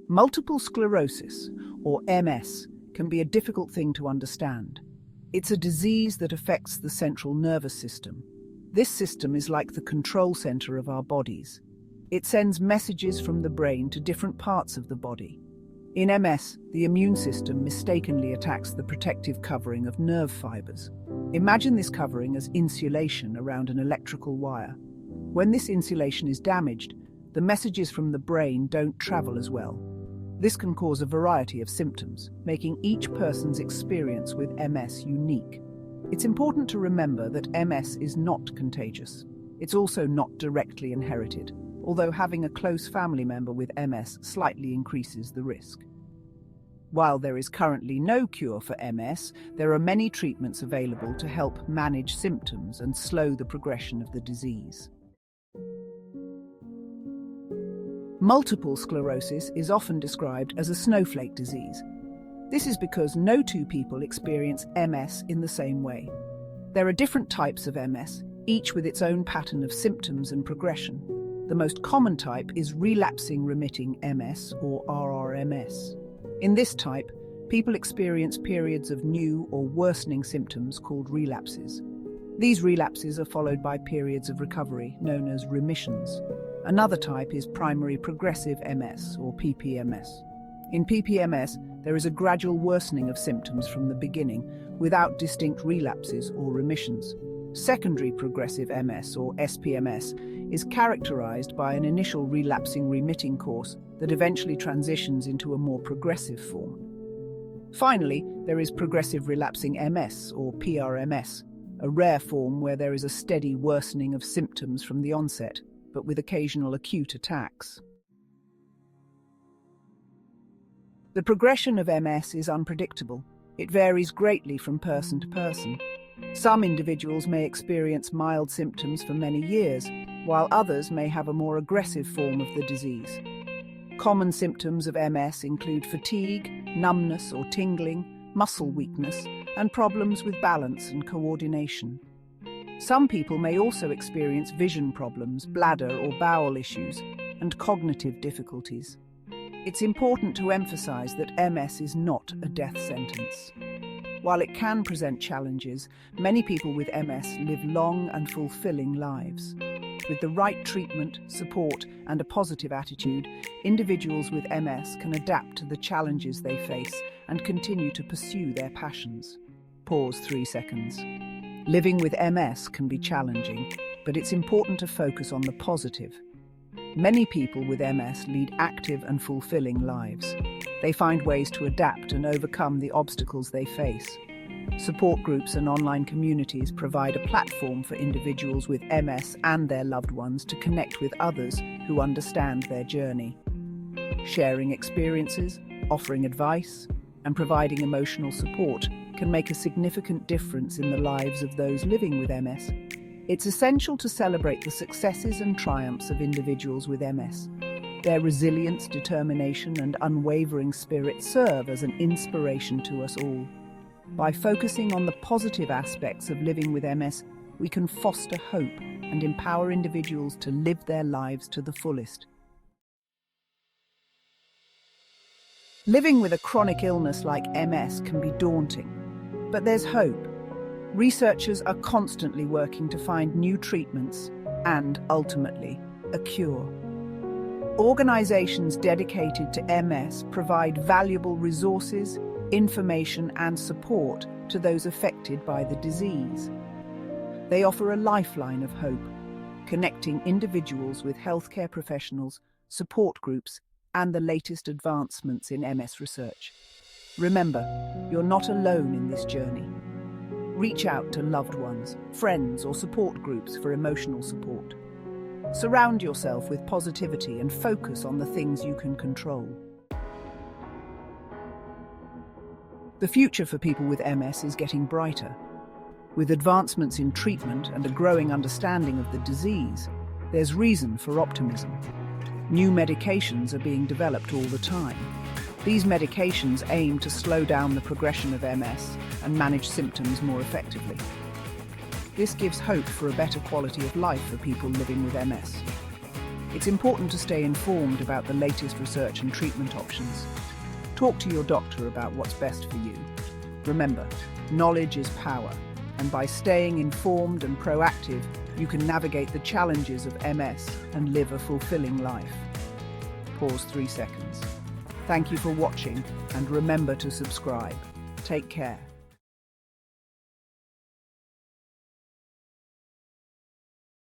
Multiple sclerosis, or MS, can be a difficult thing to understand. It's a disease that affects the central nervous system. This system is like the control center of our bodies. It sends messages from the brain to different parts of the body. In MS, the immune system mistakenly attacks the protective covering of nerve fibers. Imagine this covering as insulation around an electrical wire. When this insulation is damaged, the messages from the brain don't travel as well. This can cause a variety of symptoms, making each person's experience with MS unique. It's important to remember that MS is not contagious. It's also not directly inherited, although having a close family member with MS slightly increases the risk. While there is currently no cure for MS, there are many treatments available to help manage symptoms and slow the progression of the disease. Multiple sclerosis is often described as a snowflake disease. This is because no two people experience MS in the same way. There are different types of MS, each with its own pattern of symptoms and progression. The most common type is relapsing remitting MS, or RRMS. In this type, people experience periods of new or worsening symptoms called relapses. These relapses are followed by periods of recovery, known as remissions. Another type is primary progressive MS, or PPMS. In PPMS, there is a gradual worsening of symptoms from the beginning, without distinct relapses or remissions. Secondary progressive MS, or SPMS, is characterized by an initial relapsing remitting course that eventually transitions into a more progressive form. Finally, there is progressive relapsing MS, or PRMS, a rare form where there is a steady worsening of symptoms from the onset, but with occasional acute attacks. The progression of MS is unpredictable. It varies greatly from person to person. Some individuals may experience mild symptoms for many years, while others may have a more aggressive form of the disease. Common symptoms of MS include fatigue, numbness or tingling, muscle weakness, and problems with balance and coordination. Some people may also experience vision problems, bladder or bowel issues, and cognitive difficulties. It's important to emphasize that MS is not a death sentence. While it can present challenges, many people with MS live long and fulfilling lives. With the right treatment, support, and a positive attitude, individuals with MS can adapt to the challenges they face and continue to pursue their passions. Pause 3 seconds. Living with MS can be challenging, but it's important to focus on the positive. Many people with MS lead active and fulfilling lives. They find ways to adapt and overcome the obstacles they face. Support groups and online communities provide a platform for individuals with MS and their loved ones to connect with others who understand their journey. Sharing experiences, offering advice, and providing emotional support can make a significant difference in the lives of those living with MS. It's essential to celebrate the successes and triumphs of individuals with MS. Their resilience, determination, and unwavering spirit serve as an inspiration to us all. By focusing on the positive aspects of living with MS, we can foster hope and empower individuals to live their lives to the fullest. Living with a chronic illness like MS can be daunting, but there's hope. Researchers are constantly working to find new treatments and, ultimately, a cure. Organizations dedicated to MS provide valuable resources, information, and support to those affected by the disease. They offer a lifeline of hope, connecting individuals with healthcare professionals, support groups, and the latest advancements in MS research. Remember, you're not alone in this journey. Reach out to loved ones, friends, or support groups for emotional support. Surround yourself with positivity and focus on the things you can control. The future for people with MS is getting brighter. With advancements in treatment and a growing understanding of the disease, there's reason for optimism. New medications are being developed all the time. These medications aim to slow down the progression of MS and manage symptoms more effectively. This gives hope for a better quality of life for people living with MS. It's important to stay informed about the latest research and treatment options. Talk to your doctor about what's best for you. Remember, knowledge is power, and by staying informed and proactive, you can navigate the challenges of MS and live a fulfilling life. Pause 3 seconds. Thank you for watching, and remember to subscribe. Take care.